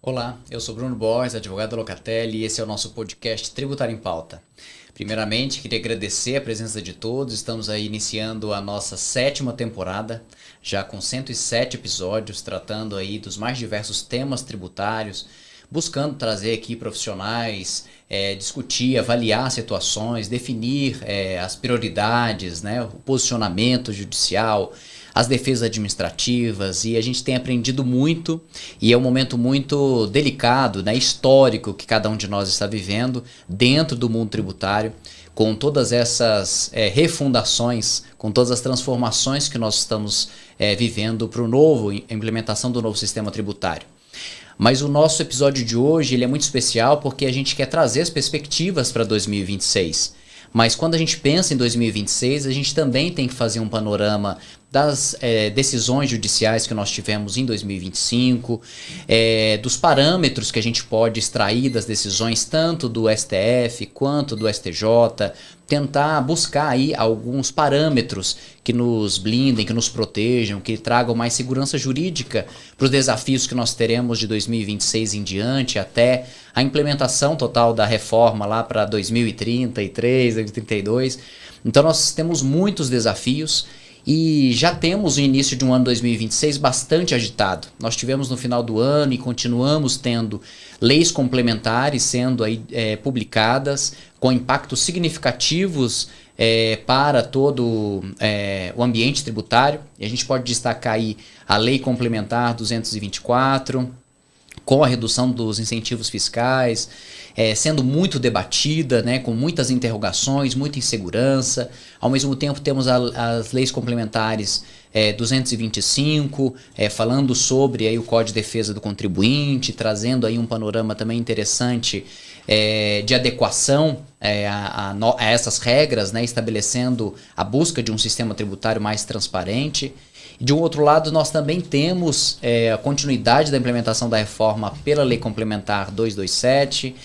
Olá, eu sou Bruno Borges, advogado da Locatelli, e esse é o nosso podcast Tributário em Pauta. Primeiramente, queria agradecer a presença de todos. Estamos aí iniciando a nossa 7ª temporada, já com 107 episódios, tratando aí dos mais diversos temas tributários, buscando trazer aqui profissionais, discutir, avaliar situações, definir as prioridades, né, o posicionamento judicial, as defesas administrativas, e a gente tem aprendido muito, e é um momento muito delicado, né, histórico que cada um de nós está vivendo dentro do mundo tributário, com todas essas refundações, com todas as transformações que nós estamos vivendo para a implementação do novo sistema tributário. Mas o nosso episódio de hoje ele é muito especial porque a gente quer trazer as perspectivas para 2026. Mas quando a gente pensa em 2026, a gente também tem que fazer um panorama das decisões judiciais que nós tivemos em 2025, dos parâmetros que a gente pode extrair das decisões tanto do STF quanto do STJ, tentar buscar aí alguns parâmetros que nos blindem, que nos protejam, que tragam mais segurança jurídica para os desafios que nós teremos de 2026 em diante, até a implementação total da reforma lá para 2033, 2032. Então nós temos muitos desafios. E já temos o início de um ano 2026 bastante agitado. Nós tivemos no final do ano e continuamos tendo leis complementares sendo aí, publicadas com impactos significativos para todo o ambiente tributário. E a gente pode destacar aí a Lei Complementar 224, com a redução dos incentivos fiscais, sendo muito debatida, né, com muitas interrogações, muita insegurança. Ao mesmo tempo temos as leis complementares 225, falando sobre aí, o Código de Defesa do Contribuinte, trazendo aí um panorama também interessante de adequação a essas regras, né, estabelecendo a busca de um sistema tributário mais transparente. De um outro lado, nós também temos a continuidade da implementação da reforma pela Lei Complementar 227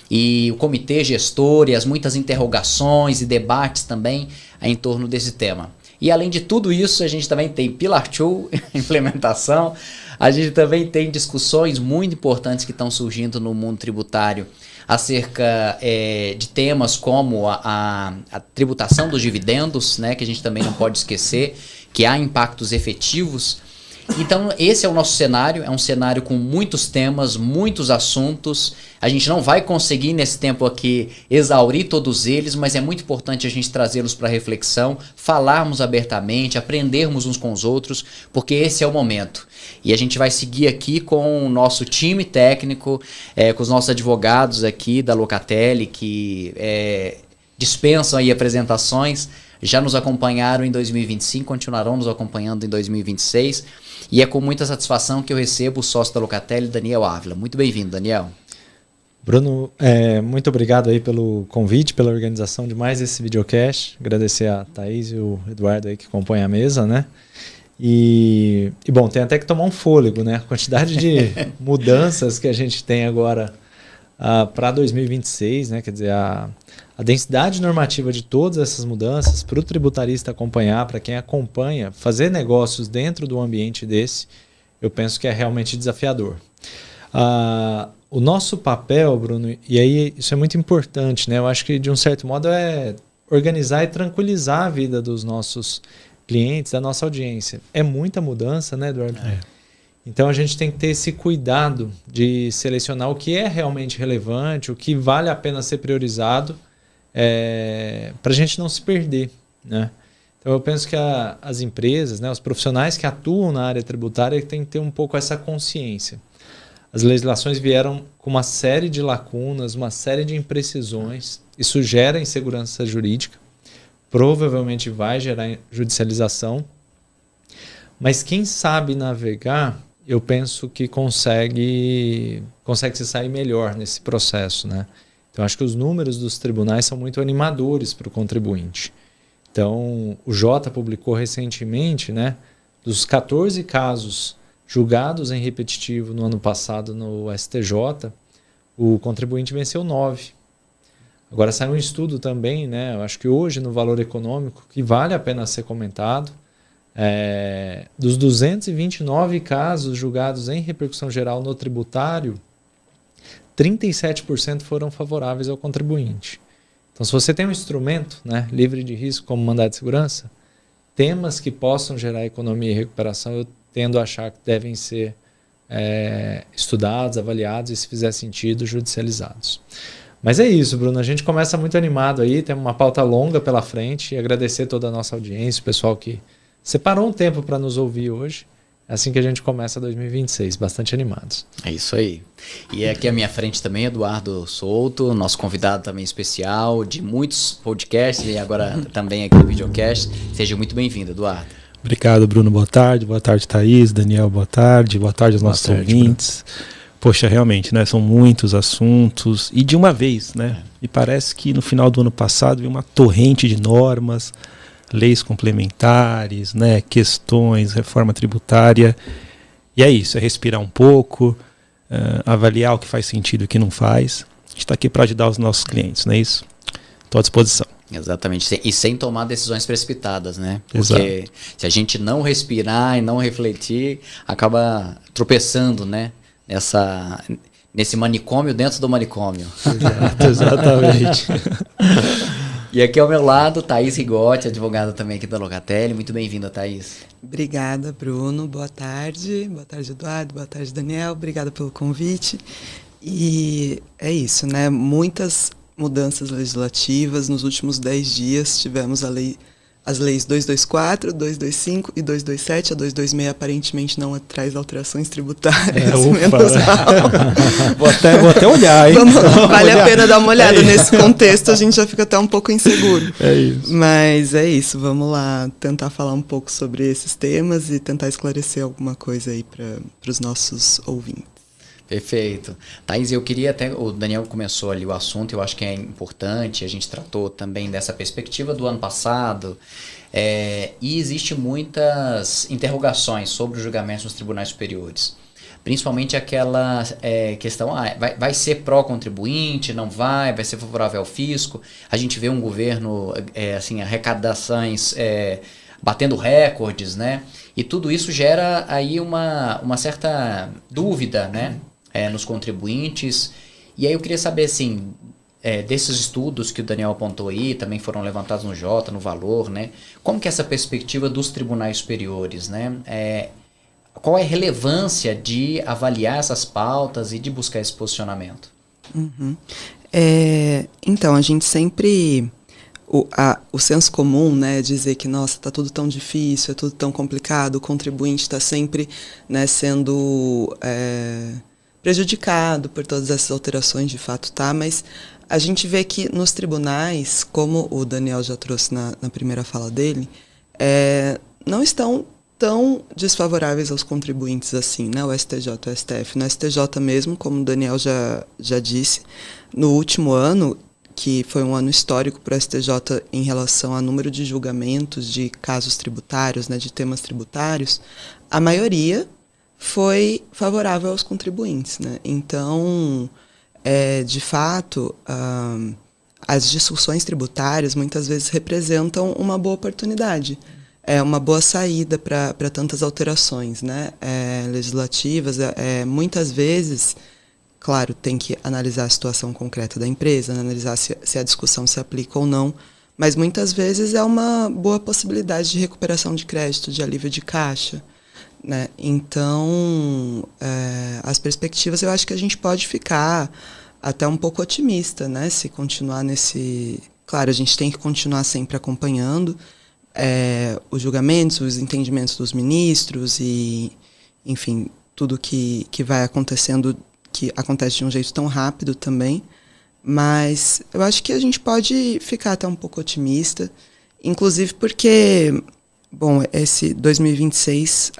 e o comitê gestor e as muitas interrogações e debates também em torno desse tema. E além de tudo isso, a gente também tem Pillar 2, implementação, a gente também tem discussões muito importantes que estão surgindo no mundo tributário acerca de temas como a tributação dos dividendos, né, que a gente também não pode esquecer, que há impactos efetivos. Então esse é o nosso cenário, é um cenário com muitos temas, muitos assuntos. A gente não vai conseguir nesse tempo aqui exaurir todos eles, mas é muito importante a gente trazê-los para reflexão, falarmos abertamente, aprendermos uns com os outros, porque esse é o momento. E a gente vai seguir aqui com o nosso time técnico, com os nossos advogados aqui da Locatelli, que dispensam aí apresentações, já nos acompanharam em 2025, continuarão nos acompanhando em 2026. E é com muita satisfação que eu recebo o sócio da Locatelli, Daniel Ávila. Muito bem-vindo, Daniel. Bruno, muito obrigado aí pelo convite, pela organização de mais esse videocast. Agradecer a Thaís e o Eduardo aí que compõem a mesa, né? E bom, tem até que tomar um fôlego, né? A quantidade de mudanças que a gente tem agora para 2026, né? Quer dizer, a densidade normativa de todas essas mudanças para o tributarista acompanhar, para quem acompanha, fazer negócios dentro do ambiente desse, eu penso que é realmente desafiador. O nosso papel, Bruno, e aí isso é muito importante, né? Eu acho que de um certo modo é organizar e tranquilizar a vida dos nossos clientes, da nossa audiência. É muita mudança, né, Eduardo? Então a gente tem que ter esse cuidado de selecionar o que é realmente relevante, o que vale a pena ser priorizado, para a gente não se perder, né? Então eu penso que as empresas, né, os profissionais que atuam na área tributária têm que ter um pouco essa consciência. As legislações vieram com uma série de lacunas, uma série de imprecisões. Isso gera insegurança jurídica, provavelmente vai gerar judicialização, mas quem sabe navegar, eu penso que consegue se sair melhor nesse processo, né? Então, acho que os números dos tribunais são muito animadores para o contribuinte. Então, o Jota publicou recentemente, né, dos 14 casos julgados em repetitivo no ano passado no STJ, o contribuinte venceu 9. Agora saiu um estudo também, né, eu acho que hoje no Valor Econômico, que vale a pena ser comentado, dos 229 casos julgados em repercussão geral no tributário, 37% foram favoráveis ao contribuinte. Então, se você tem um instrumento, né, livre de risco como mandado de segurança, temas que possam gerar economia e recuperação, eu tendo a achar que devem ser estudados, avaliados e, se fizer sentido, judicializados. Mas é isso, Bruno. A gente começa muito animado aí, temos uma pauta longa pela frente, e agradecer toda a nossa audiência, o pessoal que separou um tempo para nos ouvir hoje. É assim que a gente começa 2026, bastante animados. É isso aí. E aqui à minha frente também, Eduardo Souto, nosso convidado também especial de muitos podcasts e agora também aqui no videocast. Seja muito bem-vindo, Eduardo. Obrigado, Bruno. Boa tarde, Thaís, Daniel, boa tarde aos nossos ouvintes. Bruno. Poxa, realmente, né? São muitos assuntos e de uma vez, né? E parece que no final do ano passado veio uma torrente de normas, leis complementares, né, questões, reforma tributária. E é isso, é respirar um pouco, avaliar o que faz sentido e o que não faz. A gente está aqui para ajudar os nossos clientes, não é isso? Estou à disposição. Exatamente, e sem tomar decisões precipitadas, né? Porque se a gente não respirar e não refletir, acaba tropeçando, né? Nesse manicômio dentro do manicômio. Exatamente. E aqui ao meu lado, Thaís Rigotti, advogada também aqui da Locatelli. Muito bem-vinda, Thaís. Obrigada, Bruno. Boa tarde. Boa tarde, Eduardo. Boa tarde, Daniel. Obrigada pelo convite. E é isso, né? Muitas mudanças legislativas. Nos últimos 10 dias tivemos as leis 224, 225 e 227. A 226 aparentemente não traz alterações tributárias. Vou até olhar, hein? Vale a pena dar uma olhada nesse contexto, a gente já fica até um pouco inseguro. É isso. Mas é isso, vamos lá tentar falar um pouco sobre esses temas e tentar esclarecer alguma coisa aí para os nossos ouvintes. Perfeito. Thaís, eu queria até, o Daniel começou ali o assunto, eu acho que é importante, a gente tratou também dessa perspectiva do ano passado, e existe muitas interrogações sobre os julgamentos nos tribunais superiores. Principalmente aquela questão, vai ser pró-contribuinte, não vai ser favorável ao fisco. A gente vê um governo, assim, arrecadações batendo recordes, né? E tudo isso gera aí uma certa dúvida, né? Nos contribuintes. E aí eu queria saber, assim, desses estudos que o Daniel apontou aí, também foram levantados no Jota, no Valor, né? Como que é essa perspectiva dos tribunais superiores, né? Qual é a relevância de avaliar essas pautas e de buscar esse posicionamento? Uhum. Então, a gente sempre... O senso comum, né, dizer que, nossa, está tudo tão difícil, é tudo tão complicado, o contribuinte está sempre, né, sendo prejudicado por todas essas alterações, de fato tá, mas a gente vê que nos tribunais, como o Daniel já trouxe na primeira fala dele, não estão tão desfavoráveis aos contribuintes assim, né, o STJ, o STF. No STJ mesmo, como o Daniel já disse, no último ano, que foi um ano histórico para o STJ em relação ao número de julgamentos de casos tributários, né, de temas tributários, a maioria foi favorável aos contribuintes, né? Então, de fato, as discussões tributárias muitas vezes representam uma boa oportunidade, uma boa saída para tantas alterações, né, legislativas. Muitas vezes... Claro, tem que analisar a situação concreta da empresa, né? Analisar se a discussão se aplica ou não, mas muitas vezes é uma boa possibilidade de recuperação de crédito, de alívio de caixa, né? Então, as perspectivas, eu acho que a gente pode ficar até um pouco otimista, né? Se continuar nesse... Claro, a gente tem que continuar sempre acompanhando os julgamentos, os entendimentos dos ministros e, enfim, tudo que vai acontecendo, que acontece de um jeito tão rápido também, mas eu acho que a gente pode ficar até um pouco otimista, inclusive porque, bom, esse 2026,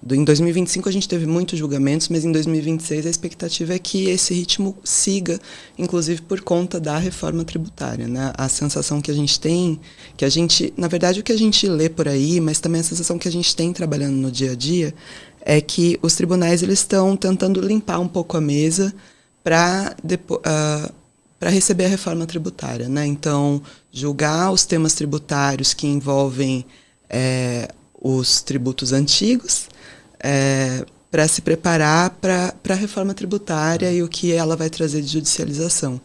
em 2025 a gente teve muitos julgamentos, mas em 2026 a expectativa é que esse ritmo siga, inclusive por conta da reforma tributária, né? A sensação que a gente tem, na verdade o que a gente lê por aí, mas também a sensação que a gente tem trabalhando no dia a dia, é que os tribunais eles estão tentando limpar um pouco a mesa para receber a reforma tributária, né? Então, julgar os temas tributários que envolvem os tributos antigos, para se preparar para a reforma tributária e o que ela vai trazer de judicialização.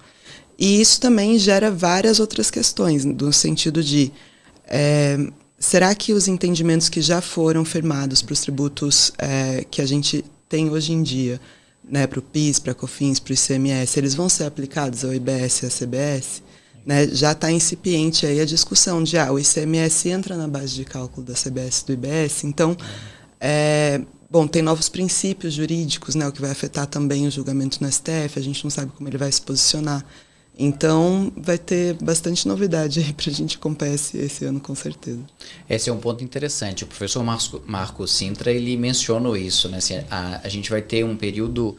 E isso também gera várias outras questões, no sentido de será que os entendimentos que já foram firmados para os tributos que a gente tem hoje em dia, né, para o PIS, para a COFINS, para o ICMS, eles vão ser aplicados ao IBS e à CBS? Né, já está incipiente aí a discussão de o ICMS entra na base de cálculo da CBS e do IBS, então, tem novos princípios jurídicos, né, o que vai afetar também o julgamento no STF, a gente não sabe como ele vai se posicionar. Então, vai ter bastante novidade aí para a gente acompanhar esse ano, com certeza. Esse é um ponto interessante. O professor Marcos Sintra, ele mencionou isso, né? Assim, a gente vai ter um período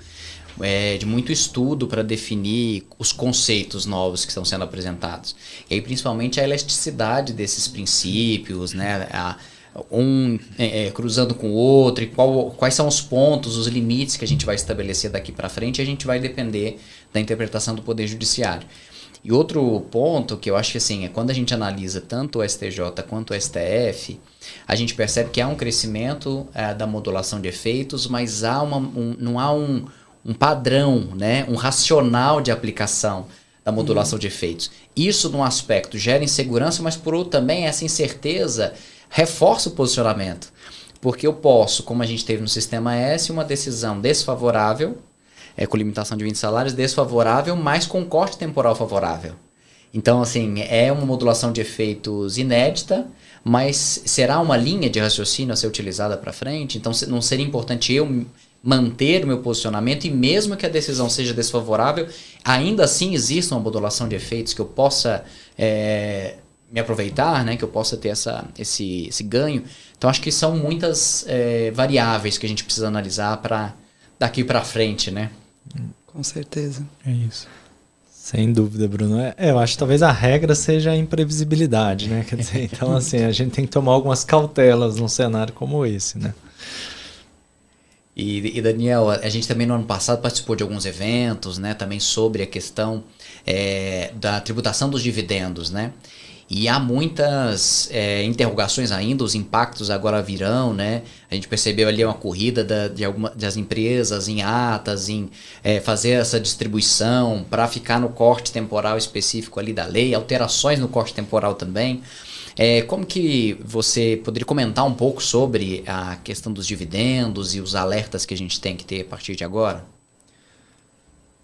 de muito estudo para definir os conceitos novos que estão sendo apresentados. E aí, principalmente, a elasticidade desses princípios, né? Cruzando com o outro, e quais são os pontos, os limites que a gente vai estabelecer daqui para frente, a gente vai depender da interpretação do Poder Judiciário. E outro ponto que eu acho que assim, é quando a gente analisa tanto o STJ quanto o STF, a gente percebe que há um crescimento da modulação de efeitos, mas não há um padrão, né, um racional de aplicação da modulação de efeitos. Isso, num aspecto, gera insegurança, mas por outro também essa incerteza reforça o posicionamento. Porque eu posso, como a gente teve no Sistema S, uma decisão desfavorável, com limitação de 20 salários, desfavorável, mas com corte temporal favorável. Então, assim, é uma modulação de efeitos inédita, mas será uma linha de raciocínio a ser utilizada para frente? Então, não seria importante eu manter o meu posicionamento e mesmo que a decisão seja desfavorável, ainda assim existe uma modulação de efeitos que eu possa me aproveitar, né, que eu possa ter esse ganho. Então, acho que são muitas variáveis que a gente precisa analisar para daqui para frente, né? Com certeza. É isso. Sem dúvida, Bruno. Eu acho que talvez a regra seja a imprevisibilidade, né? Quer dizer, então, assim, a gente tem que tomar algumas cautelas num cenário como esse, né? E Daniel, a gente também no ano passado participou de alguns eventos, né? Também sobre a questão da tributação dos dividendos, né? E há muitas interrogações ainda, os impactos agora virão, né? A gente percebeu ali uma corrida das empresas em atas, em fazer essa distribuição para ficar no corte temporal específico ali da lei, alterações no corte temporal também. Como que você poderia comentar um pouco sobre a questão dos dividendos e os alertas que a gente tem que ter a partir de agora?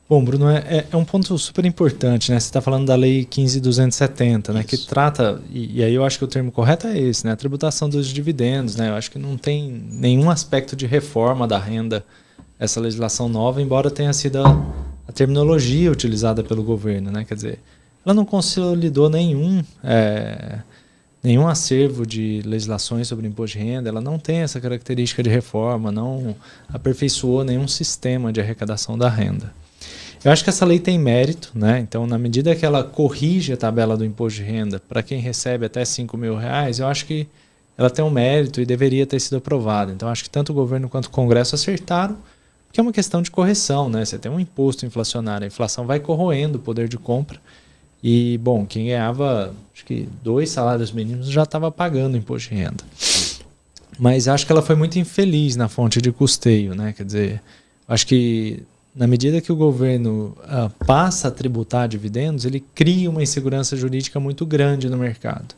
Bom, Bruno, é um ponto super importante, né? Você está falando da Lei 15.270, né? Que trata, e aí eu acho que o termo correto é esse, né? A tributação dos dividendos, né? Eu acho que não tem nenhum aspecto de reforma da renda essa legislação nova, embora tenha sido a terminologia utilizada pelo governo, né? Quer dizer, ela não consolidou nenhum acervo de legislações sobre imposto de renda, ela não tem essa característica de reforma, não aperfeiçoou nenhum sistema de arrecadação da renda. Eu acho que essa lei tem mérito, né? Então, na medida que ela corrige a tabela do imposto de renda para quem recebe até R$5.000, eu acho que ela tem um mérito e deveria ter sido aprovada. Então, acho que tanto o governo quanto o Congresso acertaram, porque é uma questão de correção, né? Você tem um imposto inflacionário, a inflação vai corroendo o poder de compra e, bom, quem ganhava, acho que 2 salários mínimos já estava pagando imposto de renda. Mas acho que ela foi muito infeliz na fonte de custeio, né? Quer dizer, acho que na medida que o governo passa a tributar dividendos, ele cria uma insegurança jurídica muito grande no mercado.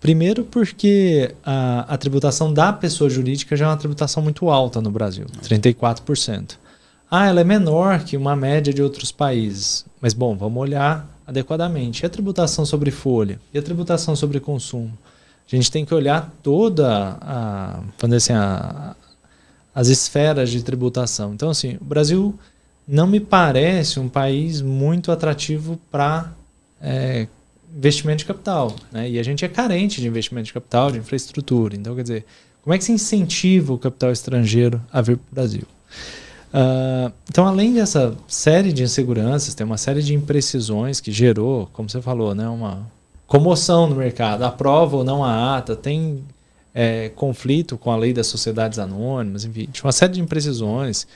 Primeiro porque a tributação da pessoa jurídica já é uma tributação muito alta no Brasil, 34%. Ela é menor que uma média de outros países. Mas, bom, vamos olhar adequadamente. E a tributação sobre folha? E a tributação sobre consumo? A gente tem que olhar toda as esferas de tributação. Então, assim, o Brasil não me parece um país muito atrativo para investimento de capital, né? E a gente é carente de investimento de capital, de infraestrutura. Então, quer dizer, como é que se incentiva o capital estrangeiro a vir para o Brasil? Então, além dessa série de inseguranças, tem uma série de imprecisões que gerou, como você falou, né, uma comoção no mercado. Aprova ou não a ata, tem conflito com a lei das sociedades anônimas, enfim, tinha uma série de imprecisões.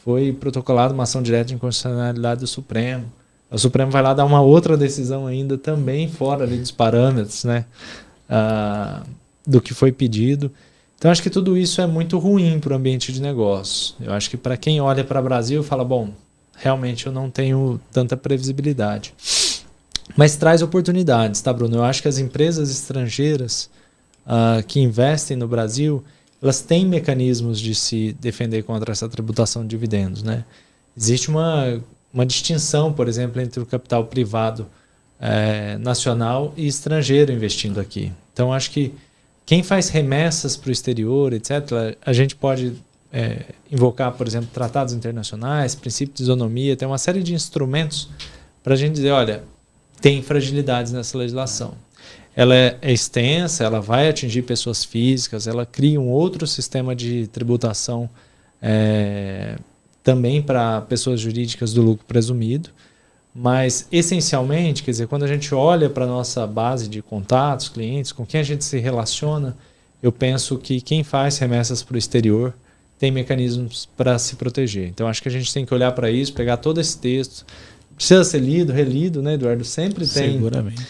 Foi protocolada uma ação direta de inconstitucionalidade do Supremo. O Supremo vai lá dar uma outra decisão ainda, também fora ali dos parâmetros, né, do que foi pedido. Então, acho que tudo isso é muito ruim para o ambiente de negócio. Eu acho que para quem olha para o Brasil fala, bom, realmente eu não tenho tanta previsibilidade. Mas traz oportunidades, tá, Bruno? Eu acho que as empresas estrangeiras que investem no Brasil, elas têm mecanismos de se defender contra essa tributação de dividendos, né? Existe uma distinção, por exemplo, entre o capital privado nacional e estrangeiro investindo aqui. Então, acho que quem faz remessas para o exterior, etc., a gente pode invocar, por exemplo, tratados internacionais, princípio de isonomia, tem uma série de instrumentos para a gente dizer, olha, tem fragilidades nessa legislação. Ela é extensa, ela vai atingir pessoas físicas, ela cria um outro sistema de tributação também para pessoas jurídicas do lucro presumido, mas essencialmente, quer dizer, quando a gente olha para a nossa base de contatos, clientes, com quem a gente se relaciona, eu penso que quem faz remessas para o exterior tem mecanismos para se proteger. Então, acho que a gente tem que olhar para isso, pegar todo esse texto, precisa ser lido, relido, né, Eduardo? Sempre tem. Seguramente.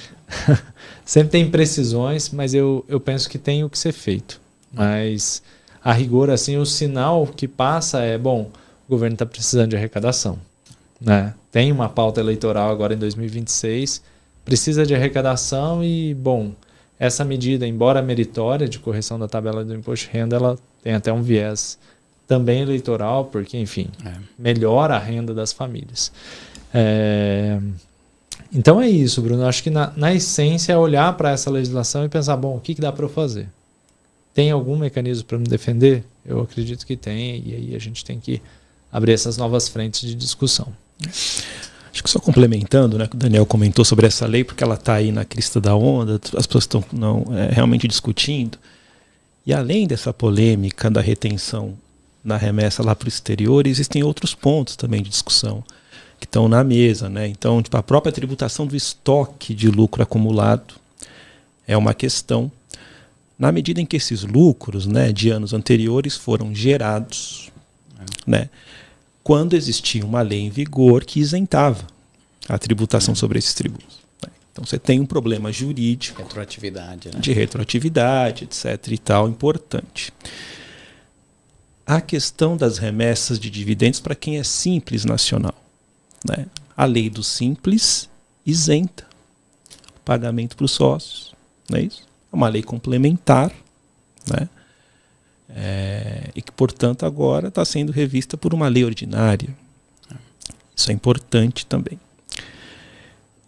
Sempre tem imprecisões, mas eu penso que tem o que ser feito. Mas, a rigor, assim, o sinal que passa é, bom, o governo está precisando de arrecadação, né? Tem uma pauta eleitoral agora em 2026, precisa de arrecadação e, bom, essa medida, embora meritória de correção da tabela do imposto de renda, ela tem até um viés também eleitoral, porque, enfim, melhora a renda das famílias. Então é isso, Bruno. Acho que na essência é olhar para essa legislação e pensar, bom, o que dá para eu fazer? Tem algum mecanismo para me defender? Eu acredito que tem, e aí a gente tem que abrir essas novas frentes de discussão. Acho que só complementando, né, que o Daniel comentou sobre essa lei, porque ela está aí na crista da onda, as pessoas estão realmente discutindo. E além dessa polêmica da retenção na remessa lá para o exterior, existem outros pontos também de discussão que estão na mesa, né? Então, tipo, a própria tributação do estoque de lucro acumulado é uma questão. Na medida em que esses lucros, né, de anos anteriores foram gerados, né, quando existia uma lei em vigor que isentava a tributação sobre esses tributos. Né? Então você tem um problema jurídico, retroatividade, né? De retroatividade, etc. e tal, importante. A questão das remessas de dividendos para quem é simples nacional. Né? A lei do simples isenta o pagamento para os sócios. Não é isso? É uma lei complementar, né? E que, portanto, agora está sendo revista por uma lei ordinária. Isso é importante também.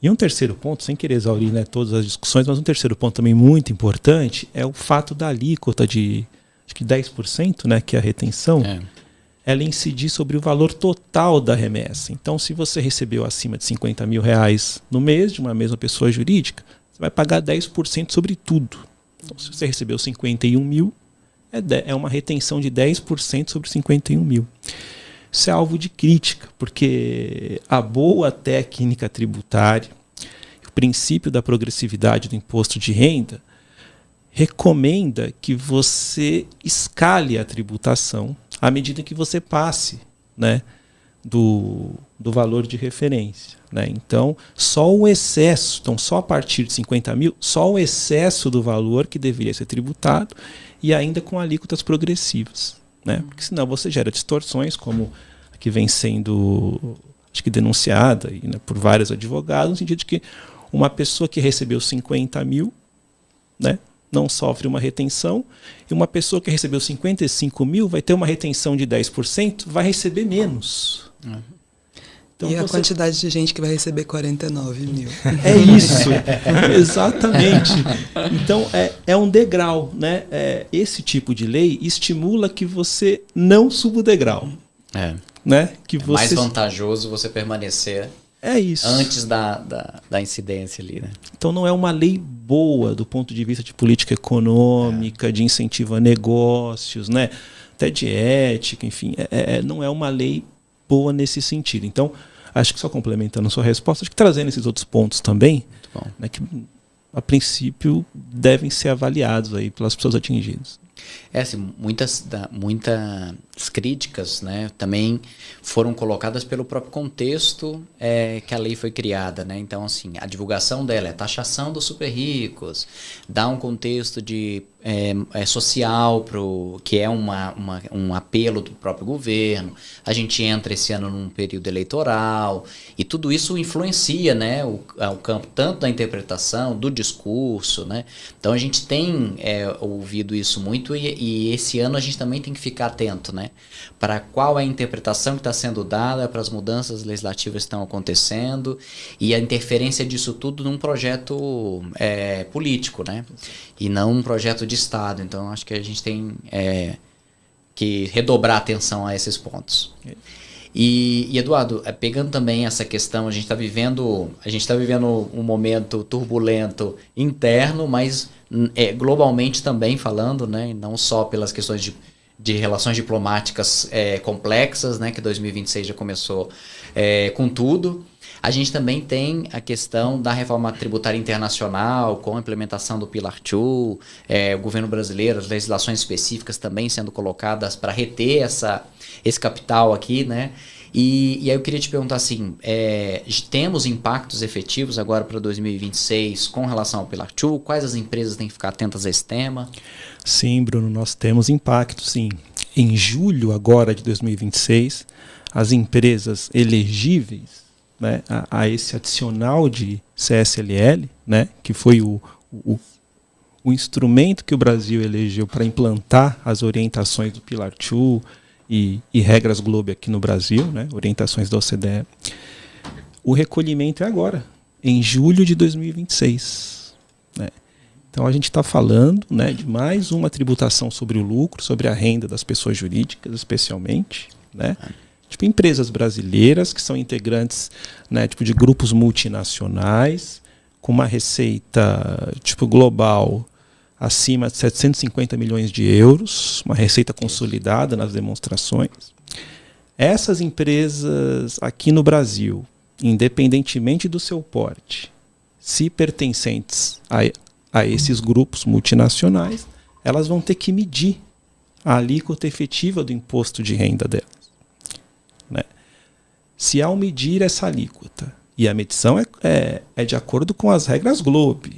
E um terceiro ponto, sem querer exaurir, né, todas as discussões, mas um terceiro ponto também muito importante é o fato da alíquota de acho que 10%, né, que é a retenção, ela incidir sobre o valor total da remessa. Então, se você recebeu acima de R$50 mil no mês de uma mesma pessoa jurídica, você vai pagar 10% sobre tudo. Então, se você recebeu 51 mil, é uma retenção de 10% sobre 51 mil. Isso é alvo de crítica, porque a boa técnica tributária, o princípio da progressividade do imposto de renda, recomenda que você escale a tributação à medida que você passe, né, do valor de referência. Né? Então, só o excesso, só a partir de 50 mil, só o excesso do valor que deveria ser tributado e ainda com alíquotas progressivas. Né? Porque senão você gera distorções, como a que vem sendo, acho que denunciada né, por vários advogados, no sentido de que uma pessoa que recebeu 50 mil, né, não sofre uma retenção, e uma pessoa que recebeu 55 mil vai ter uma retenção de 10%, vai receber menos. Então, e a quantidade de gente que vai receber 49 mil. É isso, exatamente. Então, é um degrau. Né? Esse tipo de lei estimula que você não suba o degrau. Né? Que você... mais vantajoso você permanecer antes da incidência ali. Né? Então, não é uma lei boa do ponto de vista de política econômica, de incentivo a negócios, né? Até de ética, enfim. Não é uma lei boa nesse sentido. Então, acho que só complementando a sua resposta, acho que trazendo esses outros pontos também, né, que a princípio devem ser avaliados aí pelas pessoas atingidas. Assim, muita críticas, né, também foram colocadas pelo próprio contexto que a lei foi criada, né? Então, assim, a divulgação dela é taxação dos super ricos, dá um contexto de social que é um apelo do próprio governo. A gente entra esse ano num período eleitoral e tudo isso influencia, né, o campo tanto da interpretação, do discurso, né? Então a gente tem ouvido isso muito e esse ano a gente também tem que ficar atento, né, para qual é a interpretação que está sendo dada, para as mudanças legislativas que estão acontecendo e a interferência disso tudo num projeto político, né, e não um projeto de Estado. Então acho que a gente tem que redobrar atenção a esses pontos. E Eduardo, pegando também essa questão, a gente está vivendo um momento turbulento interno, mas globalmente também falando, né, não só pelas questões de relações diplomáticas complexas, né, que 2026 já começou com tudo. A gente também tem a questão da reforma tributária internacional, com a implementação do Pillar 2, o governo brasileiro, as legislações específicas também sendo colocadas para reter esse capital aqui, né? E aí eu queria te perguntar assim, temos impactos efetivos agora para 2026 com relação ao Pillar 2? Quais as empresas têm que ficar atentas a esse tema? Sim, Bruno, nós temos impacto, sim. Em julho agora de 2026, as empresas elegíveis, né, a esse adicional de CSLL, né, que foi o instrumento que o Brasil elegeu para implantar as orientações do Pillar 2 e regras Globo aqui no Brasil, né, orientações da OCDE. O recolhimento é agora, em julho de 2026. Né. Então a gente está falando, né, de mais uma tributação sobre o lucro, sobre a renda das pessoas jurídicas, especialmente, né? Tipo, empresas brasileiras que são integrantes, né, tipo, de grupos multinacionais com uma receita tipo global acima de 750 milhões de euros, uma receita consolidada nas demonstrações. Essas empresas aqui no Brasil, independentemente do seu porte, se pertencentes a esses grupos multinacionais, elas vão ter que medir a alíquota efetiva do imposto de renda delas. Né? Se ao medir essa alíquota, e a medição é de acordo com as regras Globo,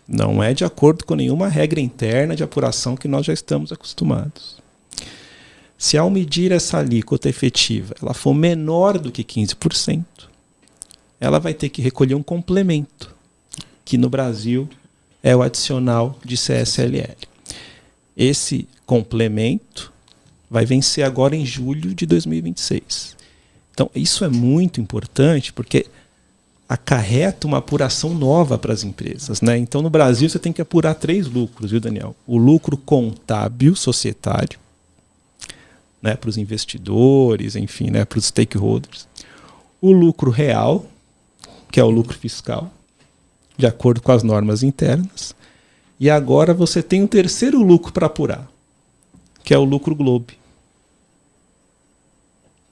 não é de acordo com nenhuma regra interna de apuração que nós já estamos acostumados. Se ao medir essa alíquota efetiva ela for menor do que 15%, ela vai ter que recolher um complemento, que no Brasil é o adicional de CSLL. Esse complemento vai vencer agora em julho de 2026. Então, isso é muito importante porque acarreta uma apuração nova para as empresas. Né? Então, no Brasil, você tem que apurar 3 lucros, viu, Daniel? O lucro contábil, societário, né, para os investidores, enfim, né, para os stakeholders. O lucro real, que é o lucro fiscal, de acordo com as normas internas. E agora você tem um terceiro lucro para apurar, que é o lucro Globo.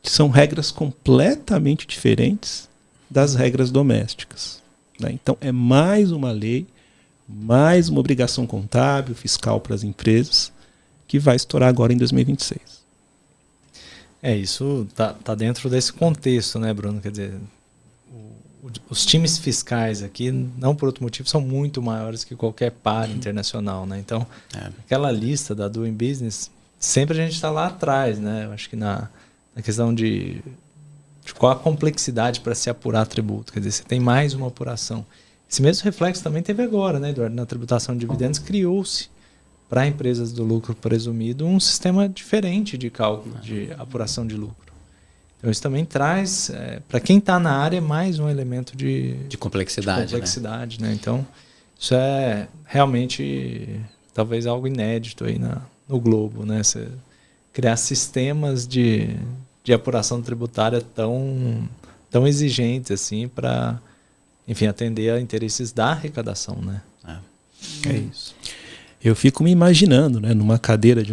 São regras completamente diferentes das regras domésticas. Né? Então, é mais uma lei, mais uma obrigação contábil, fiscal para as empresas, que vai estourar agora em 2026. Isso tá dentro desse contexto, né, Bruno? Quer dizer, os times fiscais aqui, não por outro motivo, são muito maiores que qualquer par internacional. Né? Então, aquela lista da Doing Business, sempre a gente está lá atrás. Né? Eu acho que na questão de qual a complexidade para se apurar tributo. Quer dizer, você tem mais uma apuração. Esse mesmo reflexo também teve agora, né, Eduardo? Na tributação de dividendos, criou-se para empresas do lucro presumido um sistema diferente de cálculo de apuração de lucro. Então, isso também traz, para quem está na área, mais um elemento de complexidade. Né? Então, isso é realmente talvez algo inédito aí no globo, né? Você criar sistemas de apuração tributária tão exigentes assim para, enfim, atender a interesses da arrecadação, né? É isso. Eu fico me imaginando, né, numa cadeira de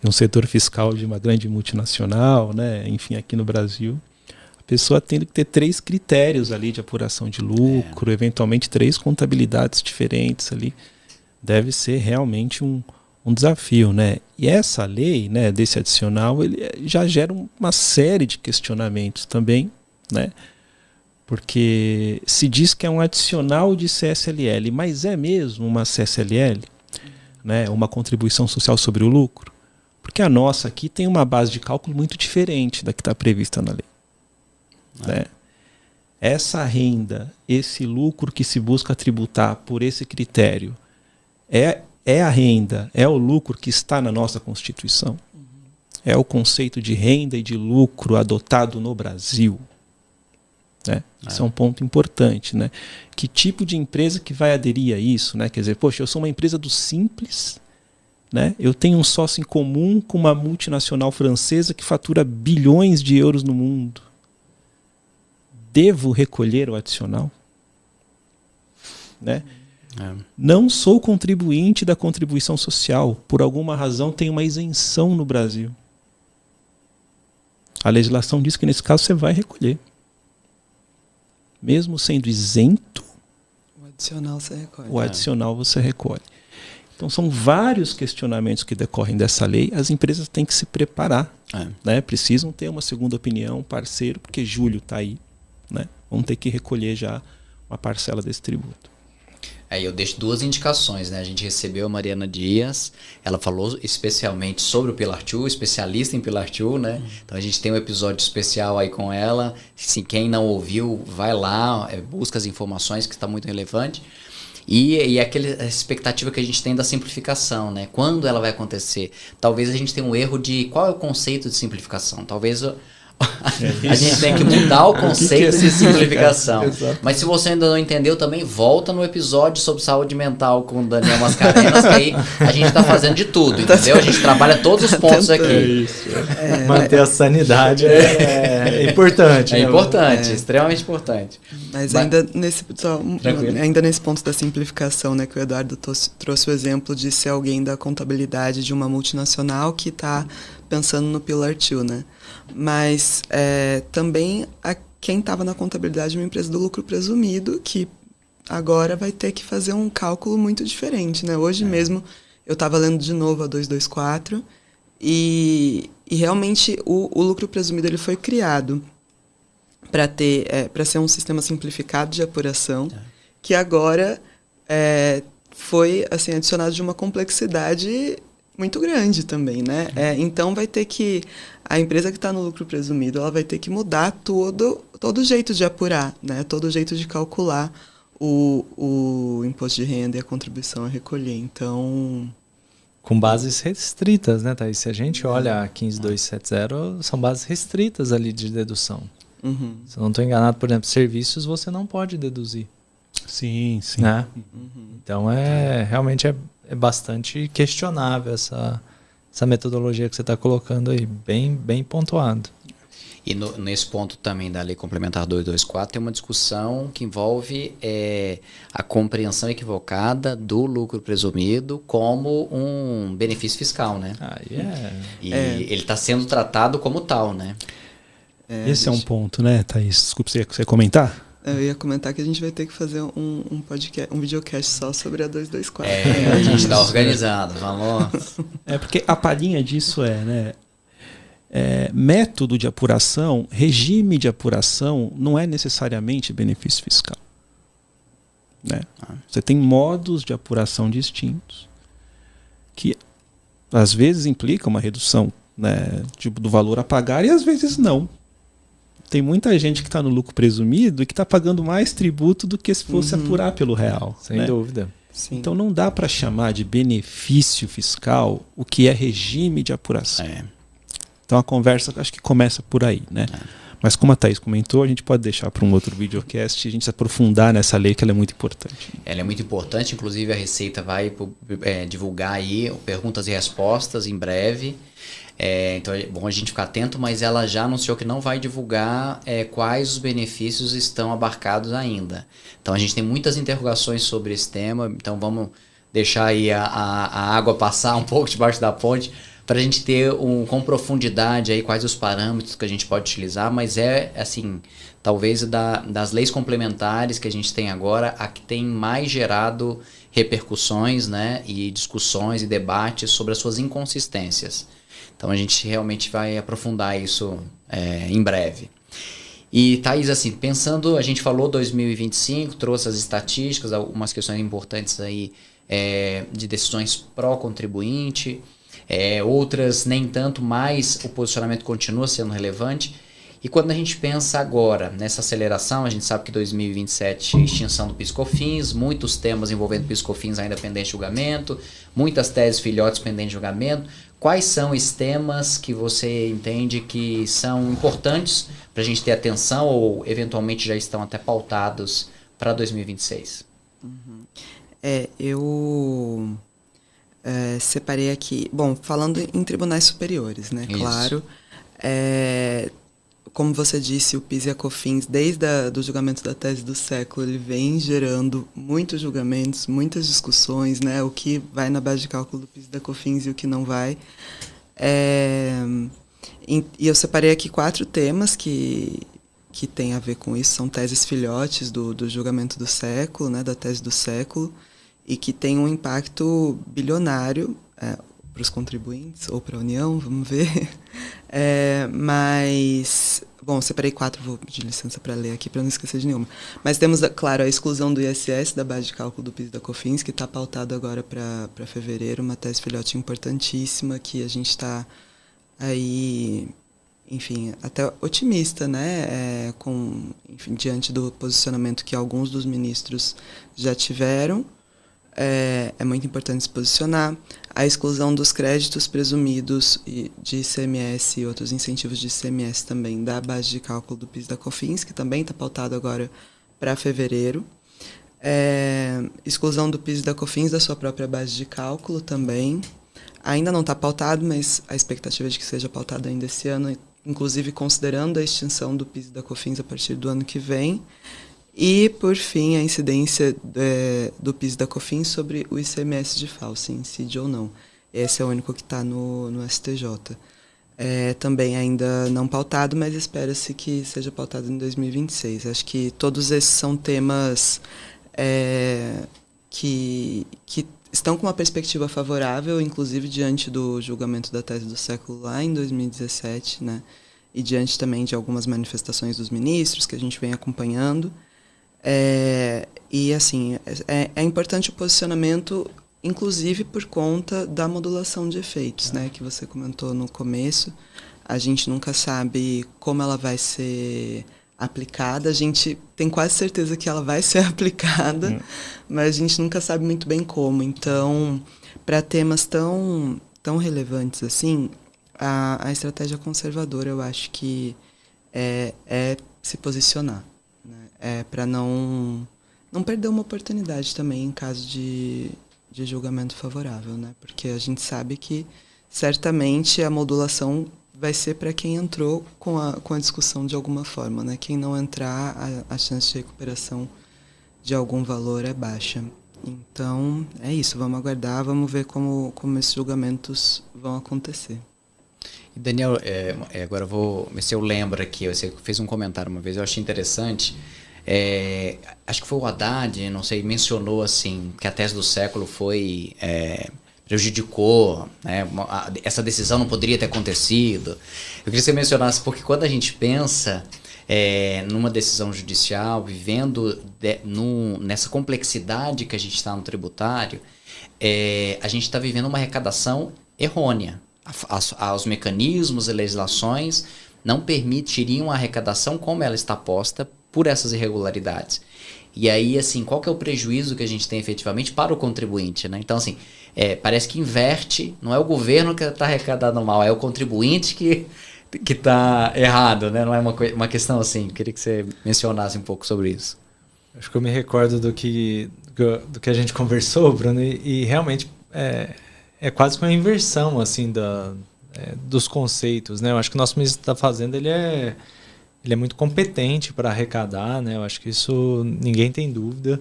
um setor fiscal de uma grande multinacional, né, enfim, aqui no Brasil, a pessoa tendo que ter 3 critérios ali de apuração de lucro, eventualmente 3 contabilidades diferentes ali. Deve ser realmente um um desafio, né? E essa lei, né, desse adicional, ele já gera uma série de questionamentos também, né? Porque se diz que é um adicional de CSLL, mas é mesmo uma CSLL, né? Uma contribuição social sobre o lucro? Porque a nossa aqui tem uma base de cálculo muito diferente da que está prevista na lei. Né? Essa renda, esse lucro que se busca tributar por esse critério, é a renda, é o lucro que está na nossa Constituição? É o conceito de renda e de lucro adotado no Brasil? Né? Isso é um ponto importante. Né? Que tipo de empresa que vai aderir a isso? Né? Quer dizer, poxa, eu sou uma empresa do simples, né? Eu tenho um sócio em comum com uma multinacional francesa que fatura bilhões de euros no mundo. Devo recolher o adicional? Né? Não sou contribuinte da contribuição social. Por alguma razão tem uma isenção no Brasil. A legislação diz que nesse caso você vai recolher. Mesmo sendo isento, o adicional você recolhe. O adicional você recolhe. Então são vários questionamentos que decorrem dessa lei. As empresas têm que se preparar. Né? Precisam ter uma segunda opinião, parceiro, porque julho está aí. Né? Vão ter que recolher já uma parcela desse tributo. Eu deixo 2 indicações, né? A gente recebeu a Mariana Dias, ela falou especialmente sobre o Pilar 2, especialista em Pilar 2, né? Então a gente tem um episódio especial aí com ela. Assim, quem não ouviu, vai lá, busca as informações, que está muito relevante. E aquela expectativa que a gente tem da simplificação, né? Quando ela vai acontecer? Talvez a gente tenha um erro de qual é o conceito de simplificação. Talvez a gente tem que mudar o conceito de simplificação. Mas se você ainda não entendeu, também volta no episódio sobre saúde mental com o Daniel Mascarenhas, que aí a gente está fazendo de tudo, entendeu? A gente trabalha todos os pontos aqui. Manter a sanidade é importante. É importante, extremamente importante. Mas ainda nesse ponto da simplificação, né, que o Eduardo trouxe o exemplo de ser alguém da contabilidade de uma multinacional que está pensando no Pilar 2, né? Mas também quem estava na contabilidade de uma empresa do lucro presumido, que agora vai ter que fazer um cálculo muito diferente, né? Hoje mesmo eu estava lendo de novo a 224 e realmente o lucro presumido ele foi criado para ser um sistema simplificado de apuração, que agora foi assim, adicionado de uma complexidade muito grande também, né? Então vai ter que a empresa que está no lucro presumido, ela vai ter que mudar todo o jeito de apurar, né? Todo o jeito de calcular o imposto de renda e a contribuição a recolher. Então, com bases restritas, né, Thaís? Se a gente olha a 15270, são bases restritas ali de dedução. Se eu não estou enganado, por exemplo, serviços você não pode deduzir. Sim. Né? Então realmente é bastante questionável essa metodologia que você está colocando aí, bem pontuado. E nesse ponto também da Lei Complementar 224 tem uma discussão que envolve a compreensão equivocada do lucro presumido como um benefício fiscal, né? Ele está sendo tratado como tal, né? Esse é um ponto, né, Thaís? Desculpa, você ia comentar? Eu ia comentar que a gente vai ter que fazer um podcast, um videocast só sobre a 224. A gente está organizado, vamos. Porque a palhinha disso método de apuração, regime de apuração, não é necessariamente benefício fiscal. Né? Você tem modos de apuração distintos que às vezes implicam uma redução, né, do valor a pagar e às vezes não. Tem muita gente que está no lucro presumido e que está pagando mais tributo do que se fosse apurar pelo real. Sem dúvida. Sim. Então não dá para chamar de benefício fiscal o que é regime de apuração. Então a conversa acho que começa por aí, né? Mas como a Thaís comentou, a gente pode deixar para um outro videocast e a gente se aprofundar nessa lei, que ela é muito importante. Ela é muito importante, inclusive a Receita vai divulgar aí perguntas e respostas em breve. Então é bom a gente ficar atento, mas ela já anunciou que não vai divulgar quais os benefícios estão abarcados ainda. Então a gente tem muitas interrogações sobre esse tema, então vamos deixar aí a água passar um pouco debaixo da ponte para a gente ter com profundidade aí quais os parâmetros que a gente pode utilizar, mas assim, talvez das leis complementares que a gente tem agora, a que tem mais gerado repercussões, né, e discussões e debates sobre as suas inconsistências. Então a gente realmente vai aprofundar isso em breve. E Thaís, assim, pensando, a gente falou 2025, trouxe as estatísticas, algumas questões importantes aí de decisões pró-contribuinte, outras nem tanto, mas o posicionamento continua sendo relevante. E quando a gente pensa agora nessa aceleração, a gente sabe que 2027 extinção do PIS/COFINS, muitos temas envolvendo PIS/COFINS ainda pendente de julgamento, muitas teses filhotes pendentes de julgamento. Quais são os temas que você entende que são importantes para a gente ter atenção ou eventualmente já estão até pautados para 2026? Eu separei aqui, bom, falando em tribunais superiores, né? Isso. Claro. Como você disse, o PIS e a COFINS, desde o julgamento da tese do século, ele vem gerando muitos julgamentos, muitas discussões, né? O que vai na base de cálculo do PIS e da COFINS e o que não vai. E eu separei aqui 4 temas que têm a ver com isso. São teses filhotes do julgamento do século, né? Da tese do século, e que tem um impacto bilionário para os contribuintes ou para a União, vamos ver. Mas, bom, separei 4, vou pedir licença para ler aqui para não esquecer de nenhuma. Mas temos, claro, a exclusão do ISS da base de cálculo do PIS e da COFINS, que está pautado agora para fevereiro, uma tese filhote importantíssima que a gente está aí, enfim, até otimista, né, diante do posicionamento que alguns dos ministros já tiveram. É muito importante se posicionar. A exclusão dos créditos presumidos de ICMS e outros incentivos de ICMS também da base de cálculo do PIS e da COFINS, que também está pautado agora para fevereiro. Exclusão do PIS e da COFINS da sua própria base de cálculo também. Ainda não está pautado, mas a expectativa é de que seja pautado ainda esse ano, inclusive considerando a extinção do PIS e da COFINS a partir do ano que vem. E, por fim, a incidência do PIS e da COFINS sobre o ICMS de FAO, se incide ou não. Esse é o único que está no STJ. Também ainda não pautado, mas espera-se que seja pautado em 2026. Acho que todos esses são temas que estão com uma perspectiva favorável, inclusive diante do julgamento da tese do século lá em 2017, né? E diante também de algumas manifestações dos ministros que a gente vem acompanhando. E, assim, é importante o posicionamento, inclusive por conta da modulação de efeitos, né, que você comentou no começo. A gente nunca sabe como ela vai ser aplicada. A gente tem quase certeza que ela vai ser aplicada, mas a gente nunca sabe muito bem como. Então, para temas tão relevantes assim, a estratégia conservadora, eu acho que é se posicionar. Para não perder uma oportunidade também em caso de julgamento favorável, né? Porque a gente sabe que certamente a modulação vai ser para quem entrou com a discussão de alguma forma, né? Quem não entrar, a chance de recuperação de algum valor é baixa. Então, é isso, vamos aguardar, vamos ver como esses julgamentos vão acontecer. E Daniel, agora eu vou ver se eu lembro aqui, você fez um comentário uma vez, eu achei interessante. Acho que foi o Haddad, não sei, mencionou assim que a tese do século prejudicou, né, essa decisão não poderia ter acontecido. Eu queria que você mencionasse, porque quando a gente pensa numa decisão judicial, vivendo nessa complexidade que a gente está no tributário, a gente está vivendo uma arrecadação errônea. Os mecanismos e legislações não permitiriam a arrecadação como ela está posta por essas irregularidades. E aí, assim, qual que é o prejuízo que a gente tem efetivamente para o contribuinte, né? Então, assim, parece que inverte, não é o governo que está arrecadando mal, é o contribuinte que está errado, né? Não é uma questão assim. Queria que você mencionasse um pouco sobre isso. Acho que eu me recordo do que a gente conversou, Bruno, e realmente é quase que uma inversão assim dos conceitos, né? Eu acho que o nosso ministro da Fazenda ele é muito competente para arrecadar, né? Eu acho que isso ninguém tem dúvida.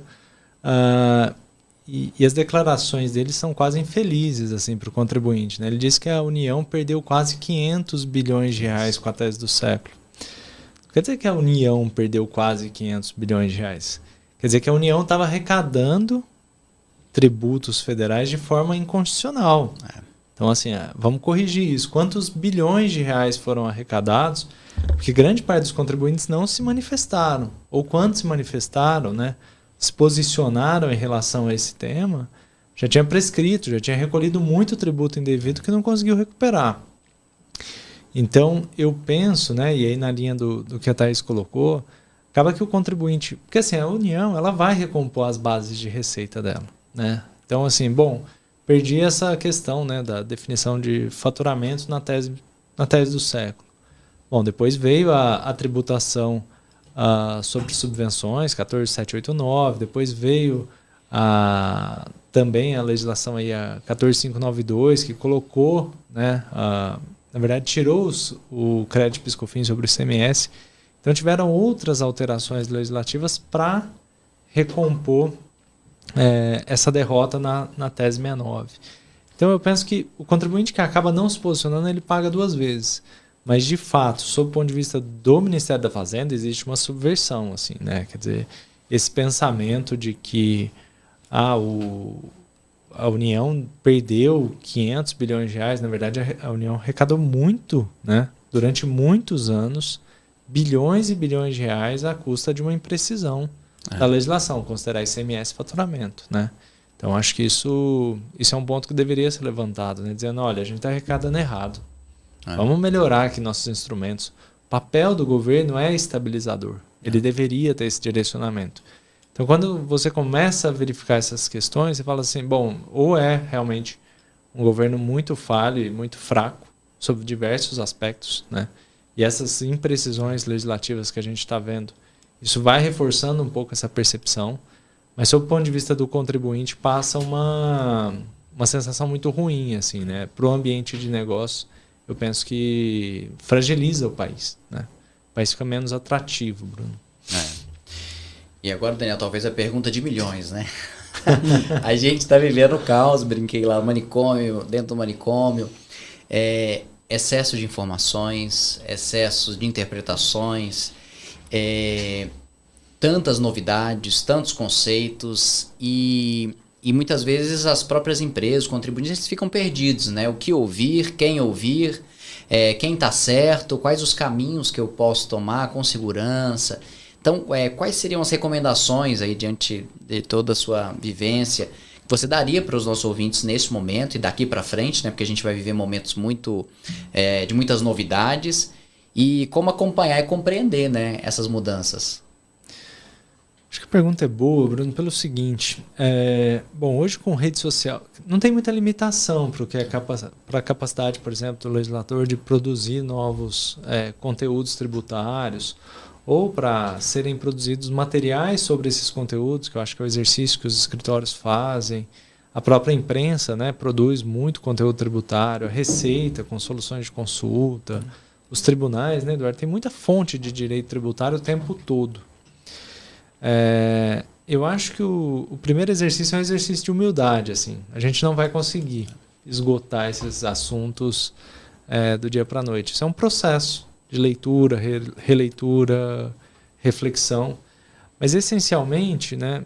E as declarações dele são quase infelizes assim, para o contribuinte, né? Ele disse que a União perdeu quase 500 bilhões de reais com a tese do século. Não quer dizer que a União perdeu quase 500 bilhões de reais. Quer dizer que a União estava arrecadando tributos federais de forma inconstitucional. Então, assim, vamos corrigir isso. Quantos bilhões de reais foram arrecadados? Porque grande parte dos contribuintes não se manifestaram. Ou quando se manifestaram, né, se posicionaram em relação a esse tema, já tinha prescrito, já tinha recolhido muito tributo indevido que não conseguiu recuperar. Então, eu penso, né, e aí na linha do que a Thaís colocou, acaba que o contribuinte... Porque assim, a União ela vai recompor as bases de receita dela, né? Então, assim, bom, perdi essa questão, né, da definição de faturamento na tese do século. Bom, depois veio a tributação sobre subvenções, 14789, depois veio também a legislação aí, a 14592, que colocou, né, na verdade tirou o crédito PIS/COFINS sobre o ICMS. Então tiveram outras alterações legislativas para recompor essa derrota na tese 69. Então eu penso que o contribuinte que acaba não se posicionando, ele paga duas vezes. Mas de fato, sob o ponto de vista do Ministério da Fazenda, existe uma subversão, assim, né? Quer dizer, esse pensamento de que a União perdeu 500 bilhões de reais, na verdade a União arrecadou muito, né? Durante muitos anos, bilhões e bilhões de reais à custa de uma imprecisão da legislação, considerar ICMS faturamento, né? Então acho que isso é um ponto que deveria ser levantado, né? Dizendo, olha, a gente está arrecadando errado. Vamos melhorar aqui nossos instrumentos. O papel do governo é estabilizador. Ele deveria ter esse direcionamento. Então, quando você começa a verificar essas questões, você fala assim, bom, ou é realmente um governo muito falho e muito fraco sobre diversos aspectos, né? E essas imprecisões legislativas que a gente está vendo, isso vai reforçando um pouco essa percepção, mas sob o ponto de vista do contribuinte passa uma sensação muito ruim, assim, né? Para o ambiente de negócio, eu penso que fragiliza o país, né? O país fica menos atrativo, Bruno. E agora, Daniel, talvez a pergunta de milhões, né? A gente está vivendo o caos, brinquei lá, manicômio, dentro do manicômio, excesso de informações, excesso de interpretações, tantas novidades, tantos conceitos e muitas vezes as próprias empresas, os contribuintes, ficam perdidos, né? O que ouvir, quem está certo, quais os caminhos que eu posso tomar com segurança. Então, quais seriam as recomendações aí diante de toda a sua vivência que você daria para os nossos ouvintes nesse momento e daqui para frente, né? Porque a gente vai viver momentos de muitas novidades e como acompanhar e compreender, né, essas mudanças? Acho que a pergunta é boa, Bruno, pelo seguinte. Bom, hoje com rede social, não tem muita limitação para o que é para a capacidade, por exemplo, do legislador de produzir novos conteúdos tributários ou para serem produzidos materiais sobre esses conteúdos, que eu acho que é o exercício que os escritórios fazem. A própria imprensa, né, produz muito conteúdo tributário, a Receita com soluções de consulta, os tribunais, né, Eduardo, tem muita fonte de direito tributário o tempo todo. Eu acho que o primeiro exercício é um exercício de humildade. Assim. A gente não vai conseguir esgotar esses assuntos do dia para a noite. Isso é um processo de leitura, releitura, reflexão. Mas, essencialmente, né,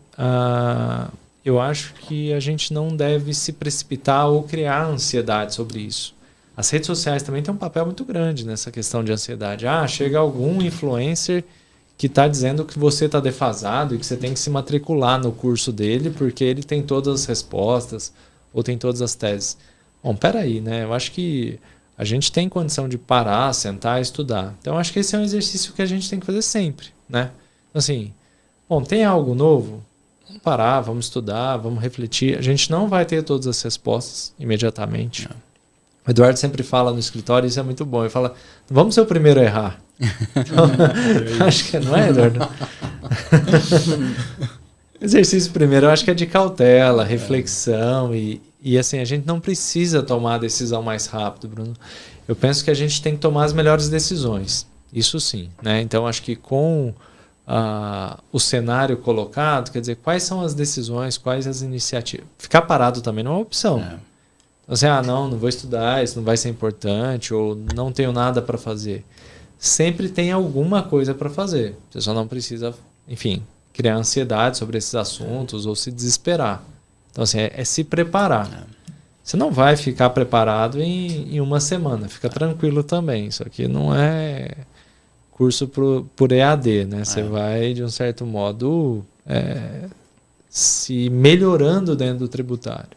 eu acho que a gente não deve se precipitar ou criar ansiedade sobre isso. As redes sociais também têm um papel muito grande nessa questão de ansiedade. Chega algum influencer que está dizendo que você está defasado e que você tem que se matricular no curso dele porque ele tem todas as respostas ou tem todas as teses. Bom, peraí, né? Eu acho que a gente tem condição de parar, sentar e estudar. Então, eu acho que esse é um exercício que a gente tem que fazer sempre, né? Assim, bom, tem algo novo? Vamos parar, vamos estudar, vamos refletir. A gente não vai ter todas as respostas imediatamente. Não. O Eduardo sempre fala no escritório, isso é muito bom. Ele fala, vamos ser o primeiro a errar. Então, acho que não é, Eduardo? Exercício primeiro, eu acho que é de cautela, reflexão e assim, a gente não precisa tomar a decisão mais rápido, Bruno. Eu penso que a gente tem que tomar as melhores decisões. Isso sim, né? Então, acho que com o cenário colocado, quer dizer, quais são as decisões, quais as iniciativas. Ficar parado também não é uma opção. Então, assim, não vou estudar, isso não vai ser importante, ou não tenho nada para fazer. Sempre tem alguma coisa para fazer. Você só não precisa, enfim, criar ansiedade sobre esses assuntos ou se desesperar. Então, assim, é se preparar. Você não vai ficar preparado em uma semana. Fica tranquilo também. Isso aqui não é curso por EAD, né? Você vai, de um certo modo, se melhorando dentro do tributário.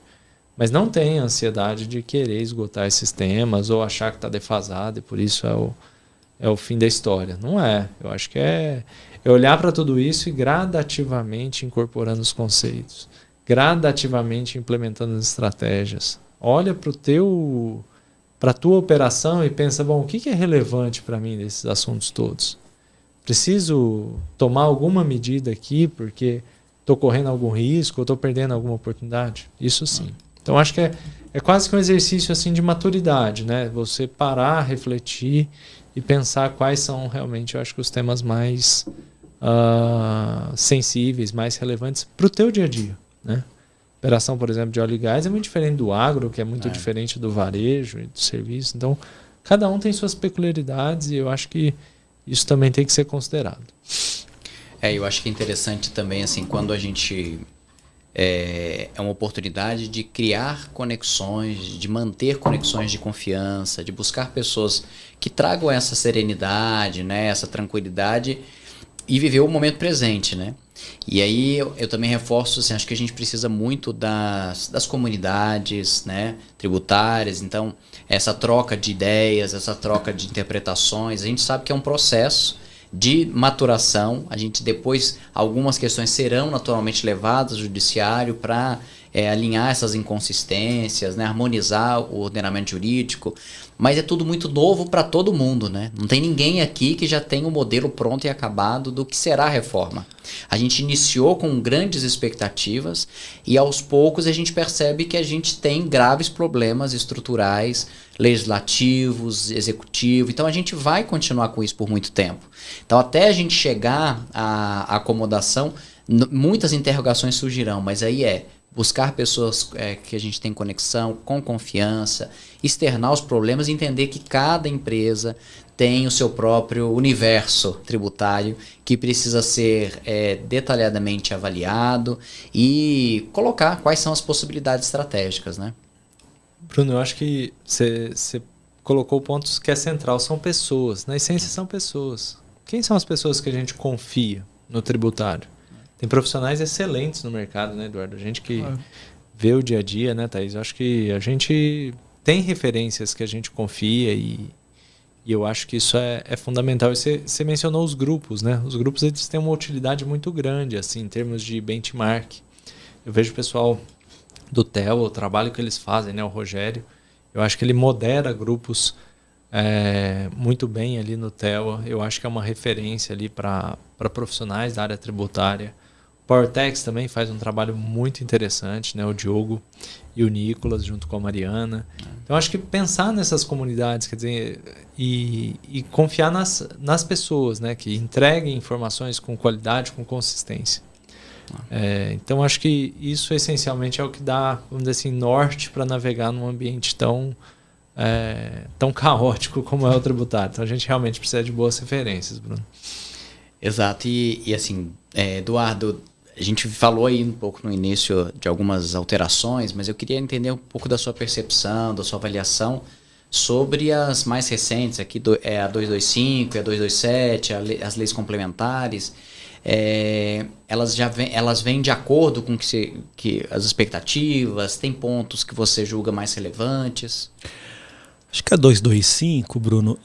Mas não tenha ansiedade de querer esgotar esses temas ou achar que está defasado e por isso é o fim da história. Não é. Eu acho que é olhar para tudo isso e gradativamente incorporando os conceitos. Gradativamente implementando as estratégias. Olha para a tua operação e pensa, bom, o que é relevante para mim desses assuntos todos? Preciso tomar alguma medida aqui porque estou correndo algum risco ou estou perdendo alguma oportunidade? Isso sim. Então acho que é quase que um exercício assim de maturidade, né? Você parar, refletir e pensar quais são realmente, eu acho que os temas mais sensíveis, mais relevantes para o teu dia a dia, né? Operação, por exemplo, de óleo e gás é muito diferente do agro, que é muito diferente do varejo e do serviço. Então, cada um tem suas peculiaridades e eu acho que isso também tem que ser considerado. Eu acho que é interessante também, assim, quando a gente... É uma oportunidade de criar conexões, de manter conexões de confiança, de buscar pessoas que tragam essa serenidade, né, essa tranquilidade e viver o momento presente, né? E aí eu também reforço, assim, acho que a gente precisa muito das comunidades, né, tributárias. Então, essa troca de ideias, essa troca de interpretações, a gente sabe que é um processo de maturação. A gente depois, algumas questões serão naturalmente levadas ao judiciário para alinhar essas inconsistências, né, harmonizar o ordenamento jurídico, mas é tudo muito novo para todo mundo, né? Não tem ninguém aqui que já tem um modelo pronto e acabado do que será a reforma. A gente iniciou com grandes expectativas e aos poucos a gente percebe que a gente tem graves problemas estruturais, legislativos, executivos. Então a gente vai continuar com isso por muito tempo. Então até a gente chegar à acomodação, muitas interrogações surgirão, mas aí buscar pessoas que a gente tem conexão, com confiança, externar os problemas e entender que cada empresa tem o seu próprio universo tributário que precisa ser detalhadamente avaliado e colocar quais são as possibilidades estratégicas, né? Bruno, eu acho que você colocou pontos que é central, são pessoas. Na essência, são pessoas. Quem são as pessoas que a gente confia no tributário? Tem profissionais excelentes no mercado, né, Eduardo? A gente que vê o dia a dia, né, Thaís? Eu acho que a gente tem referências que a gente confia e eu acho que isso é fundamental. E você mencionou os grupos, né? Os grupos, eles têm uma utilidade muito grande, assim, em termos de benchmark. Eu vejo o pessoal do TEL, o trabalho que eles fazem, né, o Rogério, eu acho que ele modera grupos muito bem ali no TEL. Eu acho que é uma referência ali para profissionais da área tributária. O PowerTex também faz um trabalho muito interessante, né? O Diogo e o Nicolas junto com a Mariana. Então acho que pensar nessas comunidades, quer dizer, e confiar nas pessoas, né? Que entreguem informações com qualidade, com consistência. Então acho que isso essencialmente é o que dá, vamos dizer assim, norte para navegar num ambiente tão caótico como é o tributário. Então a gente realmente precisa de boas referências, Bruno. Exato. E assim, Eduardo, a gente falou aí um pouco no início de algumas alterações, mas eu queria entender um pouco da sua percepção, da sua avaliação sobre as mais recentes, aqui a 225, a 227, as leis complementares. Elas vêm de acordo com que as expectativas, tem pontos que você julga mais relevantes? Acho que a 225, Bruno,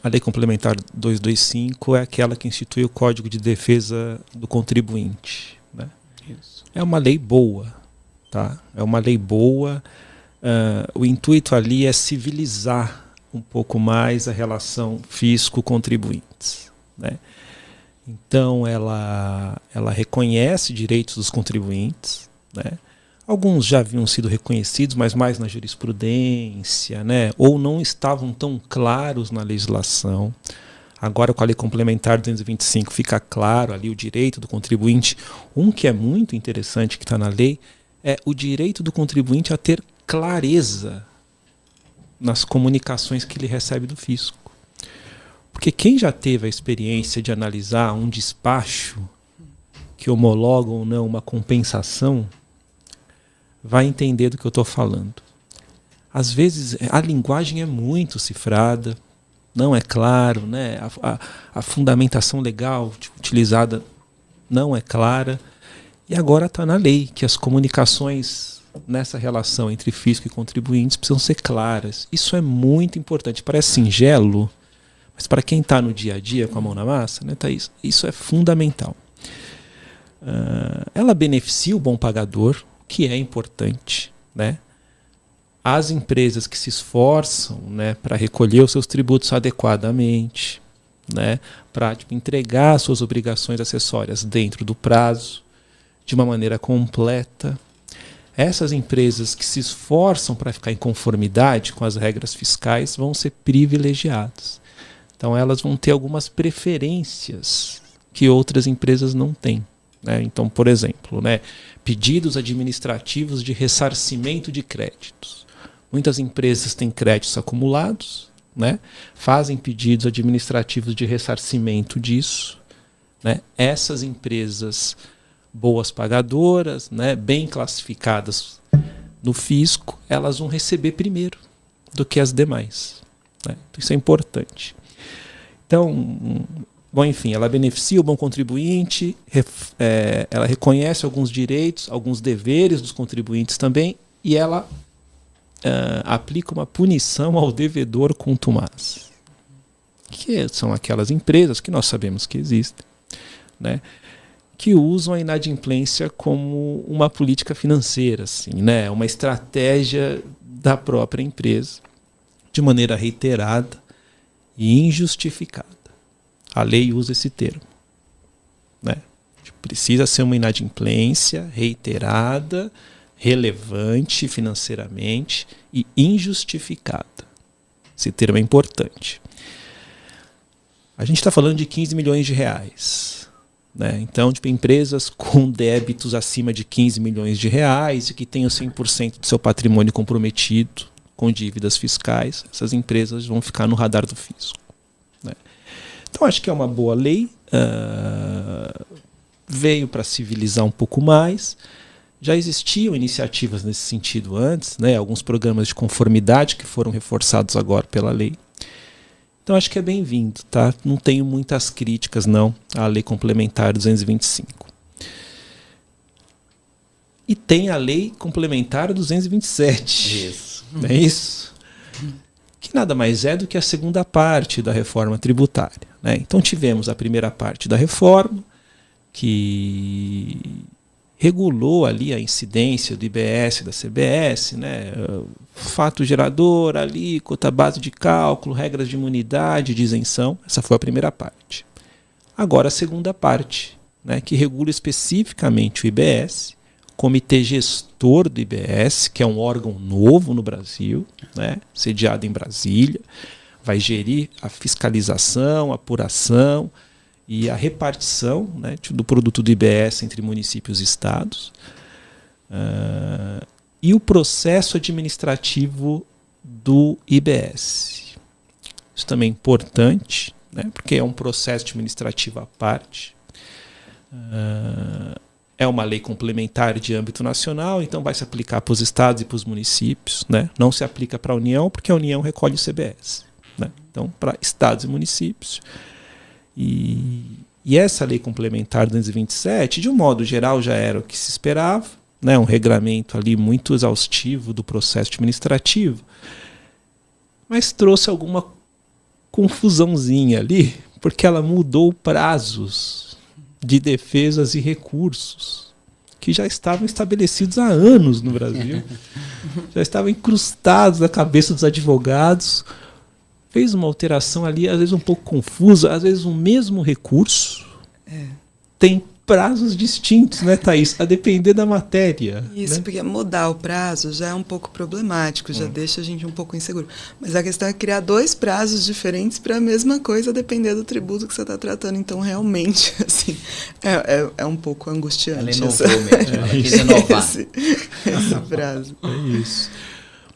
a lei complementar 225 é aquela que institui o Código de Defesa do Contribuinte. Né? Isso. É uma lei boa. Tá? É uma lei boa. O intuito ali é civilizar um pouco mais a relação fisco-contribuintes. Né? Então, ela reconhece direitos dos contribuintes, né? Alguns já haviam sido reconhecidos, mas mais na jurisprudência, né? Ou não estavam tão claros na legislação. Agora, com a lei complementar 225, fica claro ali o direito do contribuinte. Um que é muito interessante que está na lei é o direito do contribuinte a ter clareza nas comunicações que ele recebe do fisco. Porque quem já teve a experiência de analisar um despacho que homologa ou não uma compensação, vai entender do que eu estou falando. Às vezes a linguagem é muito cifrada, não é claro, né? A fundamentação legal utilizada não é clara, e agora está na lei que as comunicações nessa relação entre fisco e contribuintes precisam ser claras. Isso é muito importante. Parece singelo, mas para quem está no dia a dia com a mão na massa, né, Thaís, isso é fundamental. Ela beneficia o bom pagador, que é importante, né? As empresas que se esforçam, né, para recolher os seus tributos adequadamente, né, para entregar suas obrigações acessórias dentro do prazo, de uma maneira completa. Essas empresas que se esforçam para ficar em conformidade com as regras fiscais vão ser privilegiadas. Então elas vão ter algumas preferências que outras empresas não têm, né? Então, por exemplo, né, pedidos administrativos de ressarcimento de créditos. Muitas empresas têm créditos acumulados, né, fazem pedidos administrativos de ressarcimento disso, né? Essas empresas boas pagadoras, né, bem classificadas no fisco, elas vão receber primeiro do que as demais, né? Isso é importante. Então, bom, enfim, ela beneficia o bom contribuinte, ela reconhece alguns direitos, alguns deveres dos contribuintes também, e ela aplica uma punição ao devedor contumaz, que são aquelas empresas que nós sabemos que existem, né, que usam a inadimplência como uma política financeira, assim, né, uma estratégia da própria empresa, de maneira reiterada e injustificada. A lei usa esse termo, né? Precisa ser uma inadimplência reiterada, relevante financeiramente e injustificada. Esse termo é importante. A gente está falando de 15 milhões de reais. Né? Então, empresas com débitos acima de 15 milhões de reais e que tenham 100% do seu patrimônio comprometido com dívidas fiscais, essas empresas vão ficar no radar do fisco. Né? Então, acho que é uma boa lei. Veio para civilizar um pouco mais. Já existiam iniciativas nesse sentido antes, né? Alguns programas de conformidade que foram reforçados agora pela lei. Então acho que é bem-vindo, tá? Não tenho muitas críticas não à Lei Complementar 225. E tem a Lei Complementar 227. Isso. Não é isso? Que nada mais é do que a segunda parte da reforma tributária, né? Então tivemos a primeira parte da reforma, que regulou ali a incidência do IBS, da CBS, né? Fato gerador, alíquota, base de cálculo, regras de imunidade, de isenção. Essa foi a primeira parte. Agora a segunda parte, né? Que regula especificamente o IBS, Comitê Gestor do IBS, que é um órgão novo no Brasil, né? Sediado em Brasília, vai gerir a fiscalização, a apuração e a repartição, né, do produto do IBS entre municípios e estados, e o processo administrativo do IBS. Isso também é importante, né, porque é um processo administrativo à parte. É uma lei complementar de âmbito nacional, então vai se aplicar para os estados e para os municípios, né? Não se aplica para a União, porque a União recolhe o CBS, né? Então, para estados e municípios. E essa lei complementar 227, de um modo geral, já era o que se esperava, né? Um regramento ali muito exaustivo do processo administrativo, mas trouxe alguma confusãozinha ali, porque ela mudou prazos de defesas e recursos que já estavam estabelecidos há anos no Brasil, já estavam incrustados na cabeça dos advogados. Fez uma alteração ali, às vezes um pouco confusa, às vezes o mesmo recurso tem prazos distintos, né, Thaís? A depender da matéria. Isso, né? Porque mudar o prazo já é um pouco problemático, já deixa a gente um pouco inseguro. Mas a questão é criar dois prazos diferentes para a mesma coisa, depender do tributo que você está tratando. Então, realmente, assim, é um pouco angustiante. Ela inovou mesmo, ela quis inovar. Esse prazo. É isso.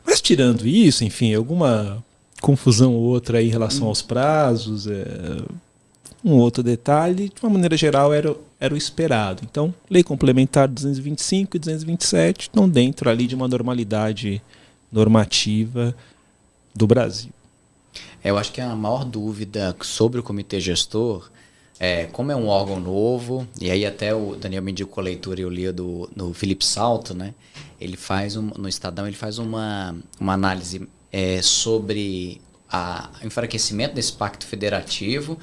Mas tirando isso, enfim, alguma confusão ou outra aí em relação aos prazos, um outro detalhe, de uma maneira geral, era era o esperado. Então, Lei Complementar 225 e 227 estão dentro ali de uma normalidade normativa do Brasil. Eu acho que a maior dúvida sobre o comitê gestor como é um órgão novo, e aí até o Daniel me indicou a leitura e eu li no Felipe Salto, né? Ele faz no Estadão, ele faz uma análise sobre o enfraquecimento desse pacto federativo,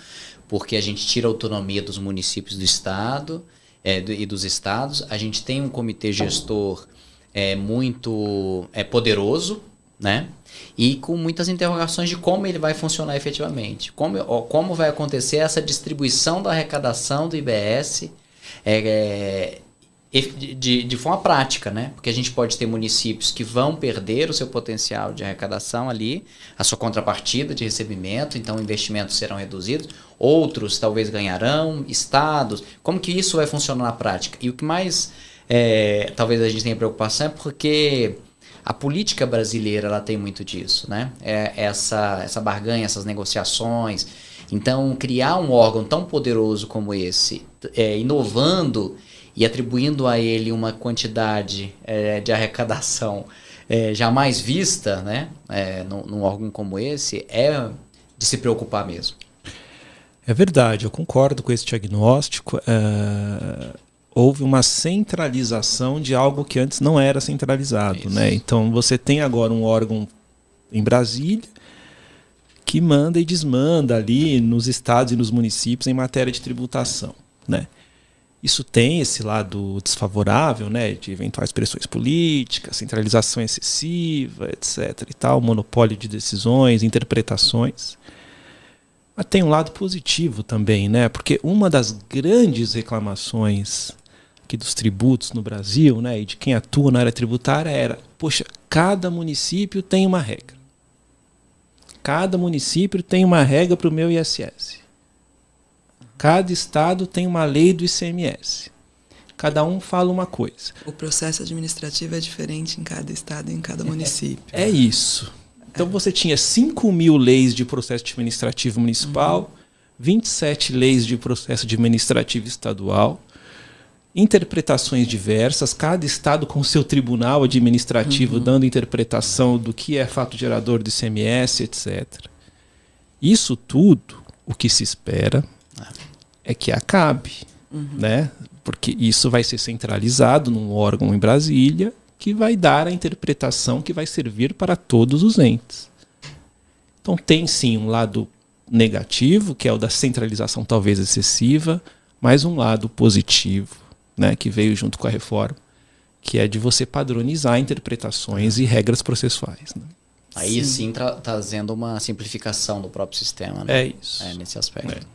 porque a gente tira a autonomia dos municípios do estado e dos estados. A gente tem um comitê gestor muito poderoso, né? E com muitas interrogações de como ele vai funcionar efetivamente. Como vai acontecer essa distribuição da arrecadação do IBS de forma prática, né? Porque a gente pode ter municípios que vão perder o seu potencial de arrecadação ali, a sua contrapartida de recebimento, então investimentos serão reduzidos. Outros talvez ganharão, estados. Como que isso vai funcionar na prática? E o que mais talvez a gente tenha preocupação é porque a política brasileira ela tem muito disso, né? Essa barganha, essas negociações. Então, criar um órgão tão poderoso como esse, inovando e atribuindo a ele uma quantidade de arrecadação jamais vista, né? Num órgão como esse, é de se preocupar mesmo. É verdade, eu concordo com esse diagnóstico. Houve uma centralização de algo que antes não era centralizado, né? Então você tem agora um órgão em Brasília que manda e desmanda ali nos estados e nos municípios em matéria de tributação, né? Isso tem esse lado desfavorável, né, de eventuais pressões políticas, centralização excessiva, etc. e tal, monopólio de decisões, interpretações. Mas tem um lado positivo também, né? Porque uma das grandes reclamações aqui dos tributos no Brasil, né, e de quem atua na área tributária era, poxa, cada município tem uma regra. Cada município tem uma regra para o meu ISS. Cada estado tem uma lei do ICMS. Cada um fala uma coisa. O processo administrativo é diferente em cada estado e em cada município. É isso. Então você tinha 5.000 leis de processo administrativo municipal, 27 leis de processo administrativo estadual, interpretações diversas, cada estado com seu tribunal administrativo dando interpretação do que é fato gerador do ICMS, etc. Isso tudo, o que se espera é que acabe, né? Porque isso vai ser centralizado num órgão em Brasília que vai dar a interpretação que vai servir para todos os entes. Então tem sim um lado negativo, que é o da centralização talvez excessiva, mas um lado positivo, né, que veio junto com a reforma, que é de você padronizar interpretações e regras processuais, né? Aí sim trazendo uma simplificação do próprio sistema, né? É isso. Nesse aspecto.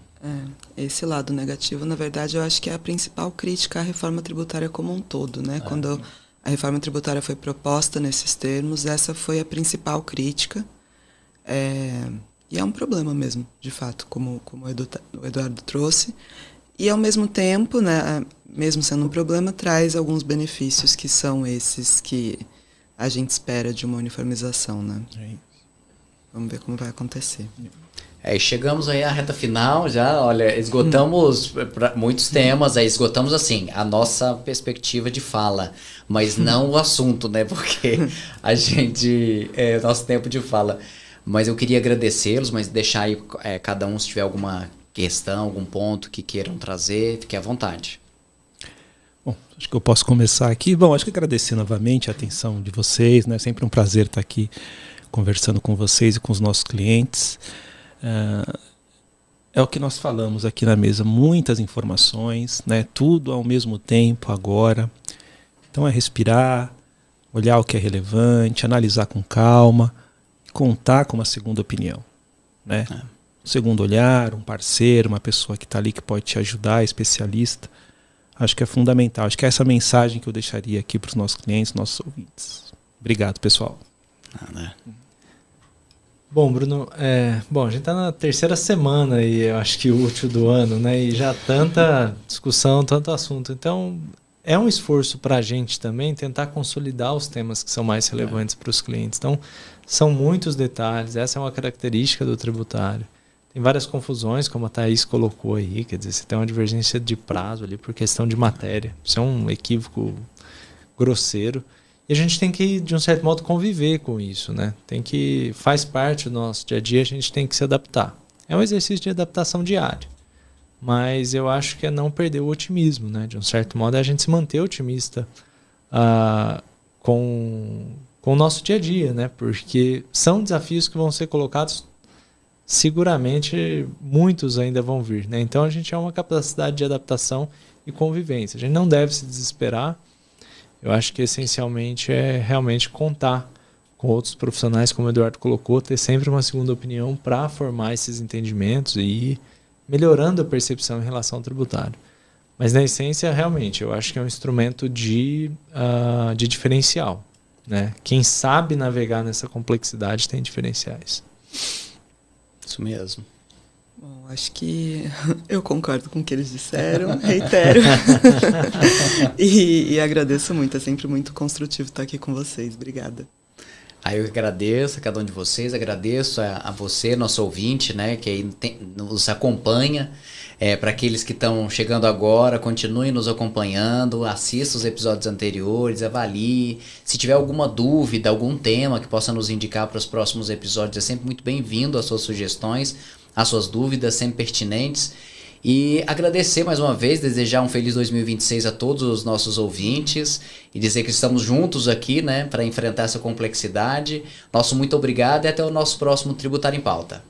Esse lado negativo, na verdade, eu acho que é a principal crítica à reforma tributária como um todo, né? Quando a reforma tributária foi proposta nesses termos, essa foi a principal crítica. E é um problema mesmo, de fato, como o Eduardo trouxe. E, ao mesmo tempo, né, mesmo sendo um problema, traz alguns benefícios que são esses que a gente espera de uma uniformização, né? Vamos ver como vai acontecer. E chegamos aí à reta final já, olha, esgotamos muitos temas, aí esgotamos assim, a nossa perspectiva de fala, mas não o assunto, né, porque a gente, nosso tempo de fala. Mas eu queria agradecê-los, mas deixar aí cada um, se tiver alguma questão, algum ponto que queiram trazer, fique à vontade. Bom, acho que eu posso começar aqui. Bom, acho que agradecer novamente a atenção de vocês, né, sempre um prazer estar aqui conversando com vocês e com os nossos clientes. É o que nós falamos aqui na mesa, muitas informações, né? Tudo ao mesmo tempo agora. Então é respirar, olhar o que é relevante, analisar com calma, contar com uma segunda opinião, né? Um segundo olhar, um parceiro, uma pessoa que está ali que pode te ajudar, especialista. Acho que é fundamental. Acho que é essa mensagem que eu deixaria aqui para os nossos clientes, nossos ouvintes. Obrigado, pessoal. Bom, Bruno, a gente está na terceira semana e eu acho que útil do ano, né? E já tanta discussão, tanto assunto. Então, é um esforço para a gente também tentar consolidar os temas que são mais relevantes para os clientes. Então, são muitos detalhes, essa é uma característica do tributário. tem várias confusões, como a Thaís colocou aí, quer dizer, você tem uma divergência de prazo ali por questão de matéria. Isso é um equívoco grosseiro. E a gente tem que, de um certo modo, conviver com isso, né? Faz parte do nosso dia a dia, a gente tem que se adaptar. É um exercício de adaptação diário. Mas eu acho que é não perder o otimismo, né? De um certo modo, é a gente se manter otimista com o nosso dia a dia, né? Porque são desafios que vão ser colocados, seguramente muitos ainda vão vir, né? Então a gente tem uma capacidade de adaptação e convivência. A gente não deve se desesperar. Eu acho que essencialmente é realmente contar com outros profissionais, como o Eduardo colocou, ter sempre uma segunda opinião para formar esses entendimentos e ir melhorando a percepção em relação ao tributário. Mas na essência, realmente, eu acho que é um instrumento de diferencial, né? Quem sabe navegar nessa complexidade tem diferenciais. Isso mesmo. Bom, acho que eu concordo com o que eles disseram, reitero. e agradeço muito, é sempre muito construtivo estar aqui com vocês. Obrigada. Eu agradeço a cada um de vocês, agradeço a você, nosso ouvinte, né, que aí nos acompanha. Para aqueles que estão chegando agora, continuem nos acompanhando, assista os episódios anteriores, avalie. Se tiver alguma dúvida, algum tema que possa nos indicar para os próximos episódios, é sempre muito bem-vindo as suas sugestões, as suas dúvidas, sempre pertinentes. E agradecer mais uma vez, desejar um feliz 2026 a todos os nossos ouvintes e dizer que estamos juntos aqui, né, para enfrentar essa complexidade. Nosso muito obrigado e até o nosso próximo Tributário em Pauta.